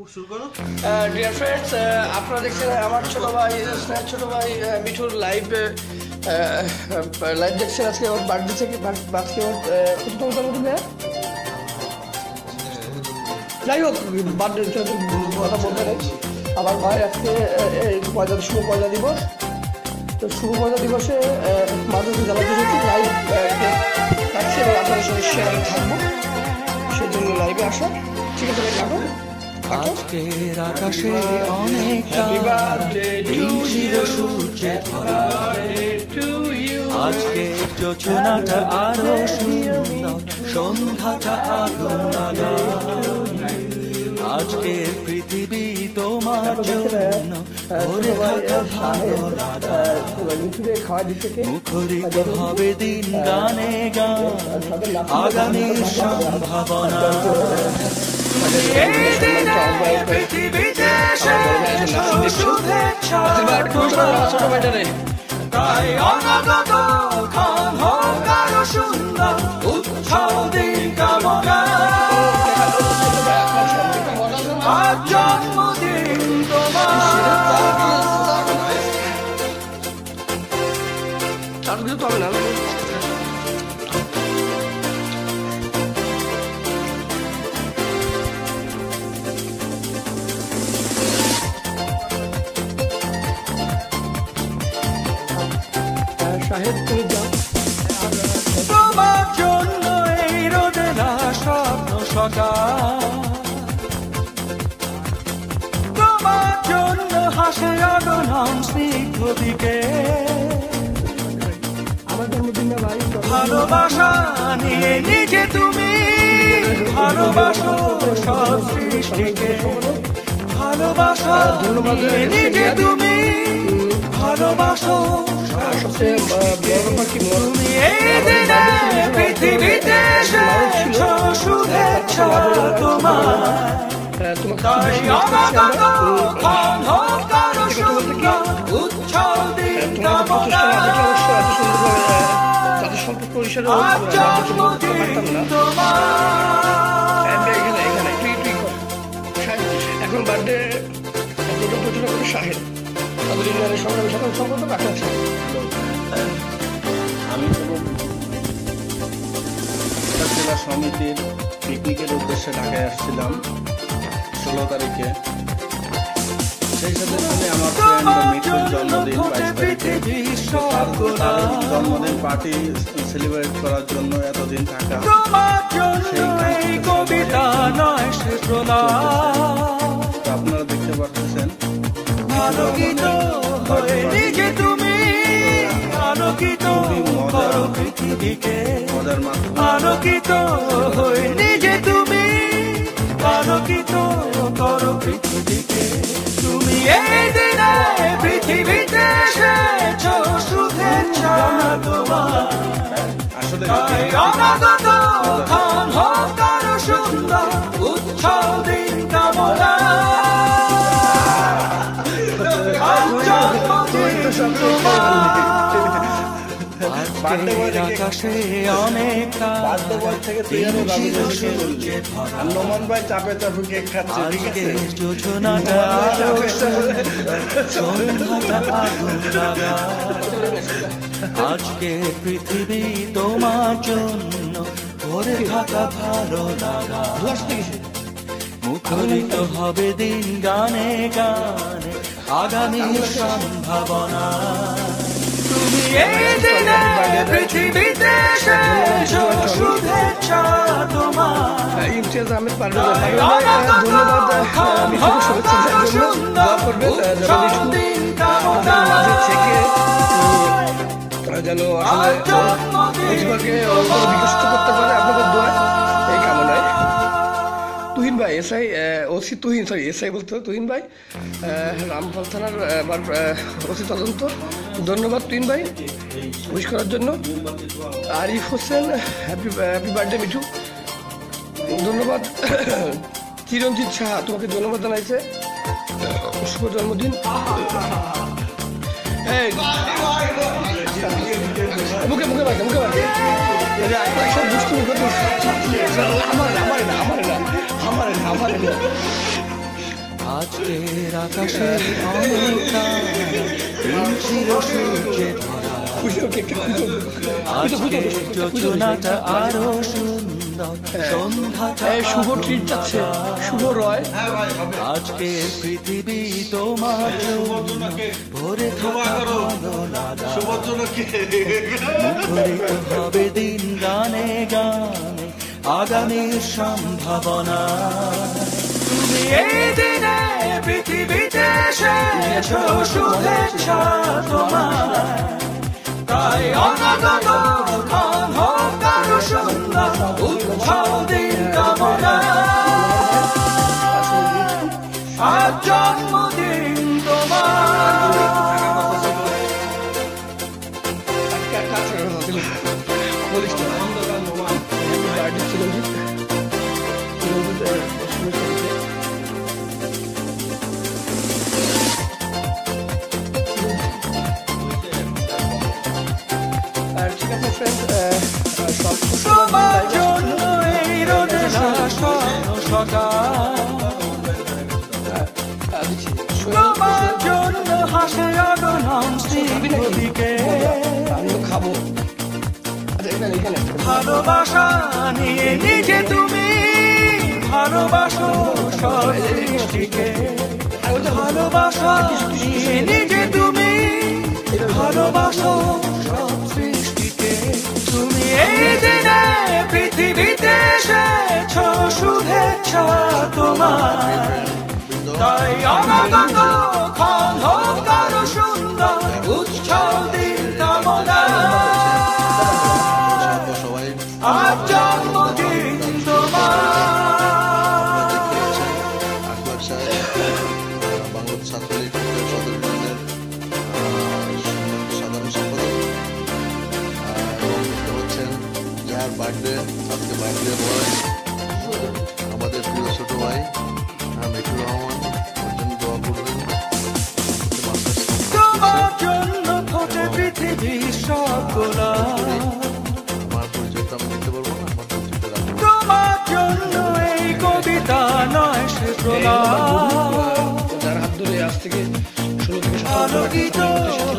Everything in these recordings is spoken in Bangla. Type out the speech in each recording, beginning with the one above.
ডিয়ার ফ্রেন্ডস, আপনারা দেখছেন আমার ছোট ভাই মিঠুর লাইভ দেখছেন। আজকে ওর বার্থডে থেকে আজকে ওর কততম জন্মদিন, যাই হোক বার্থডে কথা বলতে নেই। আমার ভাই আজকে শুভ পয়লা দিবস। তো শুভ পয়লা দিবসে মানুষ জানাতে চাইছি লাইভ থাকছে এবং আপনাদের সঙ্গে শেয়ারে থাকবো, সেই জন্য লাইভে আসা। ঠিক আছে ভাই, থাকো। আজকের আকাশে অনেক আজকে যোজনাটা আরো সুন্দর, সন্ধ্যাটা আগুন লাগা। আজকের পৃথিবী তোমার জন্য ভরে থাকা ভালো লাগা। মুখরিত হবে দিন গানে গান, আগামীর সম্ভাবনা। পৃথিবীতে শুভেচ্ছা তাই অনাগত ক্ষণ হোক আরো সুন্দর, উৎসব দিন কামনা। আজ জন্মদিন তোমার, তোমার জন্য এই রোদেলা স্বপ্ন সকাল, তোমার জন্য হাসে অগণন স্নিগ্ধ দিকে। ভালোবাসা নিয়ে নিজে তুমি ভালোবাসো সব সৃষ্টিকে। ভালোবাসা নিয়ে নিজে তুমি ভালোবাসো তুমি। এই দিনে পৃথিবীতে এসেছো, শুভেচ্ছা তোমার। তাই অনাগত ক্ষণ হোক আরো সুন্দর, উৎসব দিন কামনা। আজ জন্মদিন তোমার। এখন বার্থডে শাহেদ, তাদের ইউনিয়নের সংগ্রামী সাধারণ সম্পাদক আকাশ। আমি জেলা সমিতির পিকনিকের উদ্দেশ্যে ঢাকায় আসছিলাম 16 তারিখে। সেই সাথে আমি আমার ফ্রেন্ড মিঠুর জন্মদিন 22 তারিখে। তার জন্মদিন পার্টি সেলিব্রেট করার জন্য এতদিন থাকা। আপনারা দেখতে পাচ্ছেন আলোকিত হয়ে নিজে তুমি আলোকিত করো পৃথিবীকে। আলোকিত হয়ে নিজে তুমি আলোকিত করো পৃথিবীকে। তুমি এই দিনে পৃথিবীতে এসেছো, শুভেচ্ছা তোমার। তাই অনাগত ক্ষণ হোক আরো সুন্দর, উৎসব দিন কামনা। আকাশে অনেক নোমান ভাই চাপে চাপে কেক খাচ্ছে। যোজনাটা আজকে পৃথিবী তোমার জন্য ভরে থাকা ভালো লাগা। মুখরিত হবে দিন গানে গানে, আগামীর সম্ভাবনা। তুমি এই দিনে পৃথিবীতে এসেছো, শুভেচ্ছা তোমার। ইমতিয়াজ আহমেদ পারভেজ, যেন প্রতিভাকে বিকশিত করতে পারে আপনাদের দোয়া, এই কামনায়। তুহিন ভাই SI, OC Tuhin, sorry SI বলতে হবে, তুহিন ভাই রামপাল থানার ওসি তদন্ত। ধন্যবাদ তুহিন ভাই উইশ করার জন্য। আরিফ হোসেন, হ্যাপি বার্থডে মিঠু, ধন্যবাদ। চিরঞ্জিত শাহ তোমাকে ধন্যবাদ জানাইছে, শুভ জন্মদিন। মুখে মুখে বাজে, মুখে বাজে। সব দুষ্টুমি করতে আমার না, আমার না, আমার না, আমার না, আমার না। আজকের আকাশে অনেক তারা, দিন ছিল সূর্যে ভরা। আজকের যোজনাটা আরো সুন্দর, সন্ধ্যাটা শুভ ট্রিট যাচ্ছে, শুভ রয়। আজকের পৃথিবী তোমার জন্য ভরে থাকা ভালো লাগা। মুখরিত হবে দিন গানে গানে, আগামীর সম্ভাবনা। তুমি এই দিনে পৃথিবীতে এসেছো, শুভেচ্ছা তোমার। তাই অনাগত ক্ষণ হোক আরো সুন্দর, উৎসব দিন কামনা। আজ জন্মদিন তোমার। বলিস না, বার্থডে ছিল আর ঠিক আছে ফ্রেন্ড, তোমার জন্য এই রোদেলা স্বপ্ন সকাল, তোমার জন্য হাসে অগণন স্মৃতিকে। আমিও খাবো। আচ্ছা, এখানে ভালোবাসা নিয়ে নিজে তুমি ভালোবাসো সব সৃষ্টিকে। ভালোবাসা নিয়ে নিজে তুমি ভালোবাসো সব সৃষ্টিকে। তুমি এই দিনে পৃথিবীতে এসেছো, শুভেচ্ছা তোমার। তাই অনাগত ক্ষণ হোক আরো সুন্দর, উৎসব দিন কামনা। আজ জন্মদিন তোমার। বাংলাদেশ ছাত্রলীগ সদর ইউনিয়নের সাধারণ সম্পাদক, এবং দেখতে পাচ্ছেন যার বার্থডে, আজকে বার্থডে বয় আমাদের প্রিয় ছোট ভাই মিঠুর রহমান। ওর জন্য দোয়া করবেন। তোমার জন্য ফোটে পৃথিবীর সব গোলাপ। আমার পরিচয়টা আমি দিতে পারবো না, আমার পরিচয়টা রাখবো। তোমার জন্য এই কবিতা নয় সে প্রলাপ। যার হাত ধরে আজ থেকে 16 থেকে 17 আলোকিত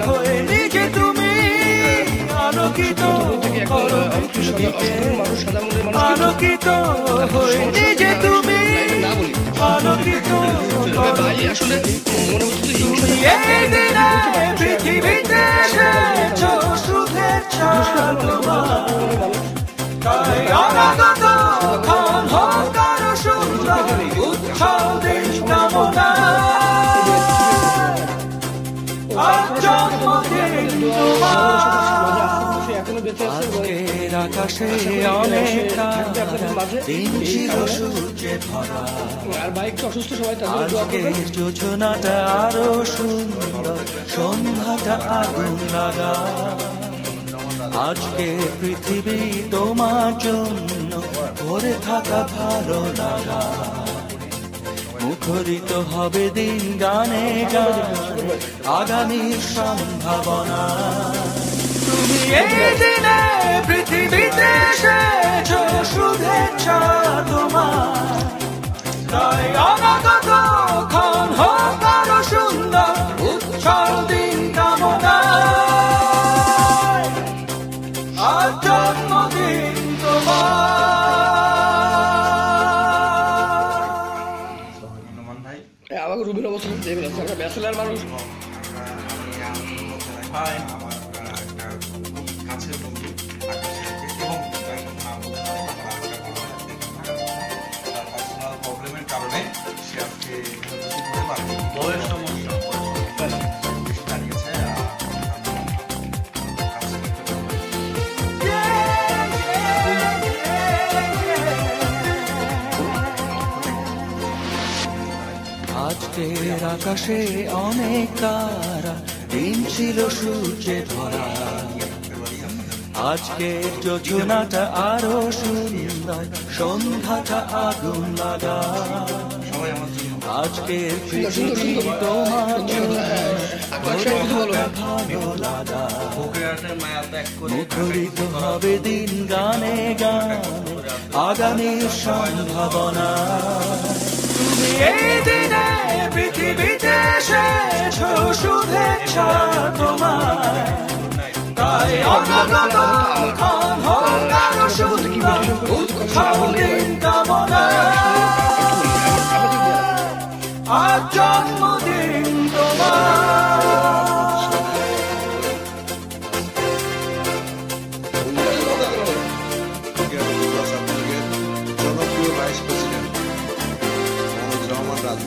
হয়ে নিজে তুমি আলোকিত করো পৃথিবীকে। আলোকিত হয়ে নিজে তুমি আলোকিত করো। আসলে মনে হচ্ছে যে তুমি এই দিনে পৃথিবীতে এসেছো, শুভেচ্ছা তোমার। তাই অনাগত ক্ষণ হোক আরো সুন্দর, উৎসব দিন কামনা। আজ জন্মদিন তোমার। এখনো বেঁচে আছে এবং আজকের আকাশে অনেক তারা, দিন ছিল সূর্যে ভরা। আর ভাই একটু অসুস্থ, সবাই তার জন্য দোয়া করবেন। আজকের যোজনাটা আরো সুন্দর, সন্ধ্যাটা আগুন লাগা। আজকে পৃথিবী তোমার জন্য ভরে থাকা ভালো লাগা। মুখরিত হবে দিন গানে গানে, আগামীর সম্ভাবনা। তুমি এই দিনে পৃথিবীতে এসেছো, শুভেচ্ছা তোমার। তাই অনাগত ক্ষণ হোক আরো সুন্দর, উৎসব দিন কামনা। আজ জন্মদিন তোমার। আমাকে রুবির অবস্থা দেখবেন, একটা ব্যাচেলার মানুষ। কাছের বন্ধু পার্সোনাল প্রবলেমের কারণে সে আজকে বয়স সমস্যা দাঁড়িয়েছে। আজকের আকাশে অনেক তারা, দিন ছিল সূর্যে ধরা। আজকের যোজনাটা আরো সুন্দর, সন্ধ্যাটা আগুন লাগা। আজকের পৃথিবী তোমার জন্য ভরে থাকা ভালো লাগা। মুখরিত হবে দিন গানে গানে, আগামীর সম্ভাবনা। তুমি এই দিনে আমার বলতে কি মিঠু সম্পর্কে কথা না বললেই হয়। আজ জন্মদিন জনপ্রিয় ভাইস প্রেসিডেন্ট মনোজ রহমান রাজু,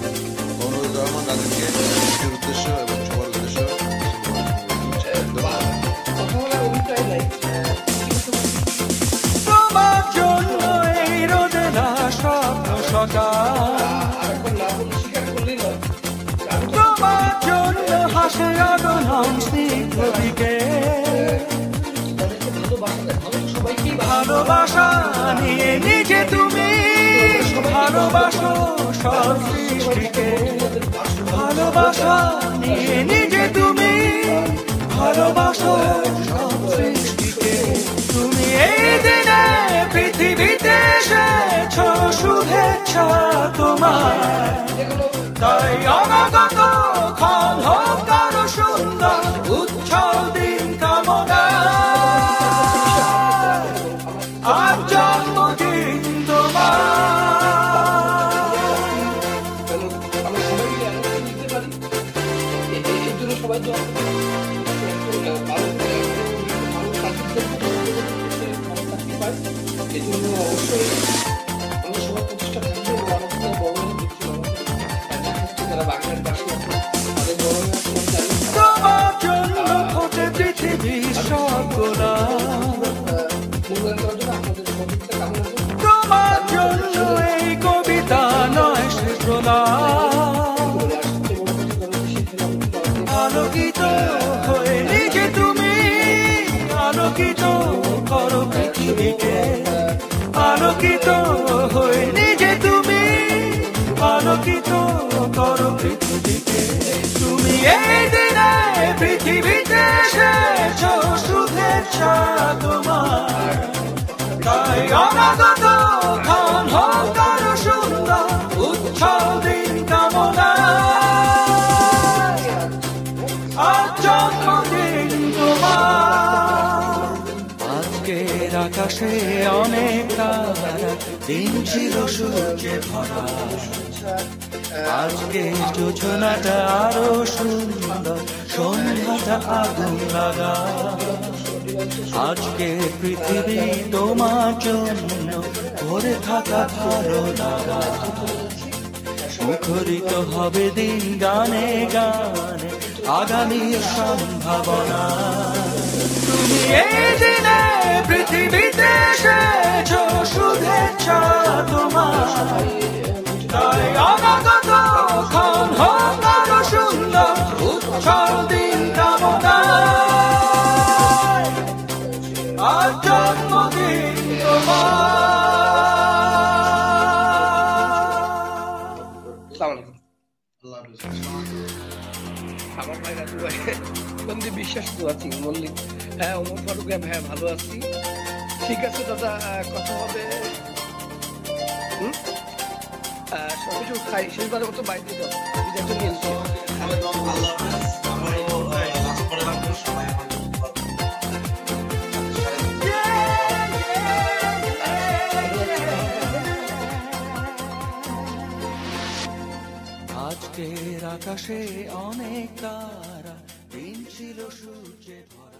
মনোজ রহমান রাজুকে নিজের উদ্দেশ্য এবং সবার উদ্দেশ্য কথা বলার অভিপ্রায় নাই। তোমার জন্য এই রোদেলা স্বপ্ন সকাল, আরেকবার না বলে স্বীকার করলেই নয়। তোমার জন্য হাসে অগণন স্নিগ্ধ দিকে, তাদেরকে ভালোবাসা দেয়, ভালো সবাইকেই ভালোবাসা নিয়ে নিজে তুমি ভালোবাসো সব সৃষ্টিকে, ভালোবাসা নিয়ে নিজে তুমি ভালোবাসো সব সৃষ্টিকে। তুমি এই দিনে পৃথিবীতে এসেছ, শুভেচ্ছা তোমার, তাই অনাগত ক্ষণ হোক আরো সুন্দর উচ্ছল দিন কামনা। আজ জন্মদিন তোমার, আমরা সবাই মিলে আনন্দ দিতে পারি। এর জন্য সবাই তো ভালো চাকরি পায়। এই জন্য অবশ্যই আমরা সবার প্রচেষ্টা থাকবে এবং আমাদের বড় হয়ে দেখতে হবে যারা বাংলার বাসী আছে তাদের বড় হয়ে আসলে আমি জানি তোমার জন্য ফোটে পৃথিবীর সব গোলাপ, মূল্যায়ন করার জন্য আপনাদের সহযোগিতা কামনা করি। তোমার জন্য এই কবিতা নয় সে প্রলাপ, আলোকিত হয়ে নিজে তুমি আলোকিত করো পৃথিবীকে, আলোকিত হয়ে নিজে তুমি আলোকিত করো পৃথিবীকে। তুমি এই দিনে পৃথিবীতে এসেছ, শুভেচ্ছা তোমার, তাই অনাগত ক্ষণ হোক আরো সুন্দর উচ্ছল দিন কামনা। আজ জন্মদিন তোমার, আজকের আকাশে অনেক তারা, দিন ছিল সূর্যে ভরা, আজকে যোজনাটা আরো সুন্দর, সন্ধ্যাটা আগুন লাগা। আজকে পৃথিবী তোমার জন্য ভরে থাকা ভালো লাগা, মুখরিত হবে দিন গানে গানে আগামীর সম্ভাবনা। তুমি এই দিনে পৃথিবীতে এসেছ, শুভেচ্ছা তোমার, তাই অনাগত ক্ষণ হোক আরো সুন্দর উচ্ছল দিন কামনা। আজ জন্মদিন তোমার। আমার ভাই রাজু ভাই বন্দি বিশ্বাস তো আছি মল্লিক। হ্যাঁ ওমর ফারুক হ্যাঁ ভালো আছি। ঠিক আছে দাদা কথা হবে। সবকিছু খাই শেষবারের মতো বাইরে যাবো বিদায় তো নিয়েছি। আজকের আকাশে অনেক তারা, দিন ছিল সূর্যে ভরা।